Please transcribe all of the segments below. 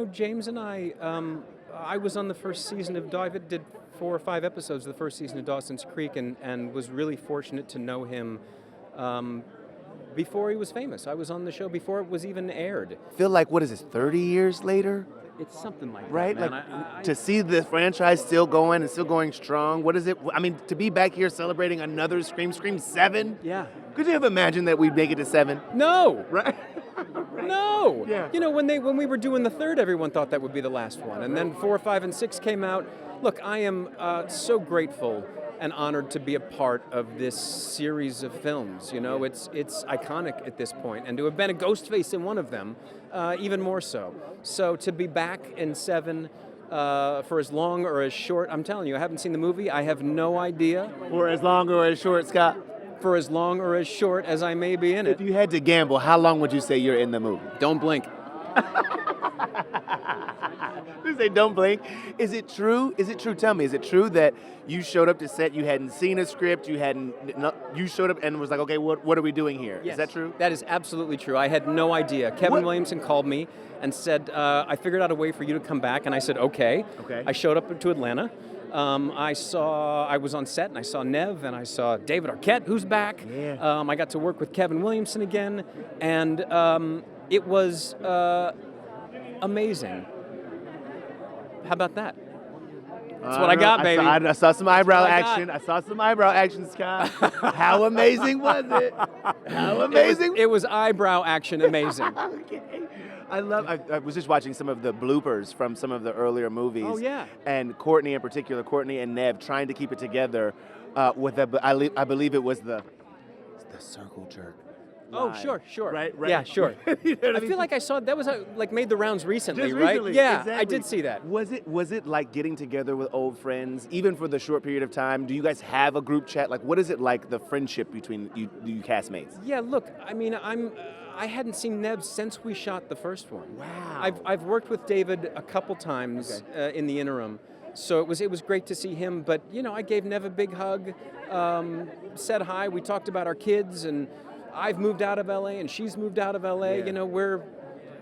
James and I was on the first season of David did 4 or 5 episodes of the first season of Dawson's Creek, and was really fortunate to know him before he was famous. I was on the show before it was even aired. Feel like, what is this, 30 years later? It's something like Right? that, man. Like, to see the franchise still going and still going strong, what is it? I mean, to be back here celebrating another Scream 7? Yeah. Could you have imagined that we'd make it to 7? No. Right? No. Yeah. You know, when we were doing the third, everyone thought that would be the last one, and then 4, 5, and 6 came out. Look, I am so grateful and honored to be a part of this series of films. You know, it's iconic at this point, and to have been a ghost face in one of them, even more so. So to be back in 7 for as long or as short, I'm telling you, I haven't seen the movie. I have no idea. Or as long or as short, Scott? For as long or as short as I may be in it. If you had to gamble, how long would you say you're in the movie? Don't blink. You say don't blink. Is it true? Is it true? Tell me, is it true that you showed up to set, you hadn't seen a script, you showed up and was like, okay, what are we doing here? Yes. Is that true? That is absolutely true. I had no idea. Kevin Williamson called me and said, I figured out a way for you to come back, and I said, okay. Okay. I showed up to Atlanta. I was on set, and I saw Nev, and I saw David Arquette, who's back. Yeah. I got to work with Kevin Williamson again, and it was amazing. How about that? That's what I got, baby. I saw some eyebrow That's what I action. I saw some eyebrow action, Scott. How amazing was it? How amazing? It was eyebrow action amazing. Okay. I was just watching some of the bloopers from some of the earlier movies. Oh, yeah. And Courtney in particular, Courtney and Nev trying to keep it together with I believe it was the circle jerk. Oh, line. sure. Right. Yeah, sure. You know what I mean? feel like I saw that was made the rounds recently, Just right? recently, Yeah, exactly. I did see that. Was it like getting together with old friends, even for the short period of time? Do you guys have a group chat? Like, what is it like, the friendship between you castmates? Yeah, look, I mean, I hadn't seen Nev since we shot the first one. Wow. I've worked with David a couple times in the interim, so it was great to see him. But you know, I gave Nev a big hug, said hi. We talked about our kids, and I've moved out of LA, and she's moved out of LA. Yeah. You know,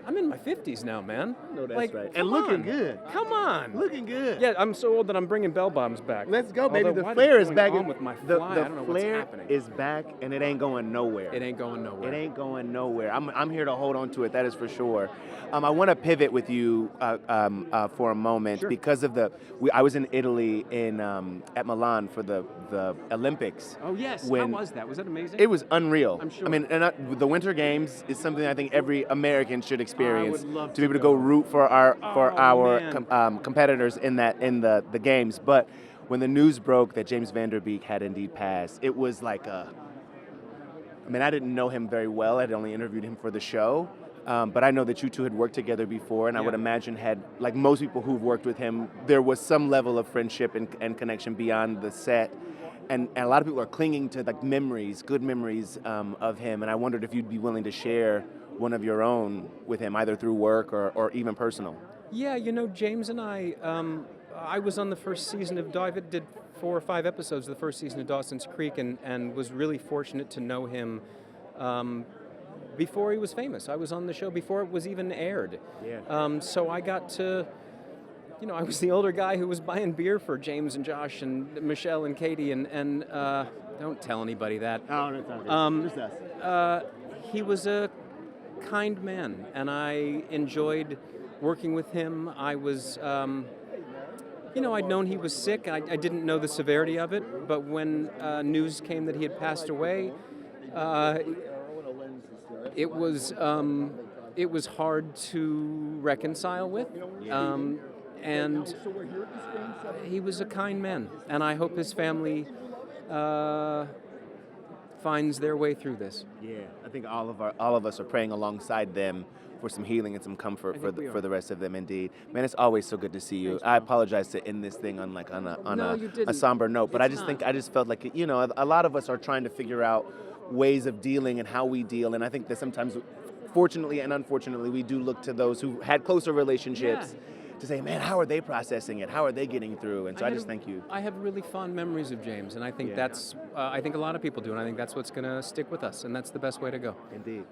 I'm in my 50s now, man. No, that's like, right. come And looking on. good. Come on. Looking good. Yeah, I'm so old that I'm bringing bell bottoms back. Let's go, baby. Although, The what flare is going back. on with my The fly? I don't know what's flare happening. is back, and it ain't going nowhere. It ain't going nowhere. It ain't going nowhere. I'm here to hold on to it. That is for sure. I want to pivot with you for a moment. Sure. Because of I was in Italy at Milan for the Olympics. Oh yes. How when- was that? Was that amazing? It was unreal. I'm sure. I mean, the Winter Games is something I think every American should experience. would love to be able to to go go. root for our man. competitors in the games. But when the news broke that James Van Der Beek had indeed passed, it was like I didn't know him very well. I'd only interviewed him for the show. But I know that you two had worked together before, and I would imagine like most people who've worked with him, there was some level of friendship and connection beyond the set. And a lot of people are clinging to like memories, good memories of him. And I wondered if you'd be willing to share one of your own with him, either through work or even personal. Yeah, you know, James and I was on the first season of David did 4 or 5 episodes of the first season of Dawson's Creek, and was really fortunate to know him before he was famous. I was on the show before it was even aired. Yeah. So I got to, you know, I was the older guy who was buying beer for James and Josh and Michelle and Katie, and don't tell anybody that. Oh, that's not good. Just us. He was a kind man, and I enjoyed working with him. I was, you know, I'd known he was sick. I didn't know the severity of it, but when news came that he had passed away, it was hard to reconcile with. And he was a kind man, and I hope his family finds their way through this. Yeah, I think all of us are praying alongside them for some healing and some comfort for the rest of them. Indeed, man, it's always so good to see you. I apologize to end this thing on a somber note, but I just felt like, you know, a lot of us are trying to figure out ways of dealing and how we deal, and I think that sometimes, fortunately and unfortunately, we do look to those who had closer relationships. Yeah. To say, man, how are they processing it? How are they getting through? And so I just thank you. I have really fond memories of James, and I think Yeah. that's, I think a lot of people do, and I think that's what's going to stick with us, and that's the best way to go. Indeed.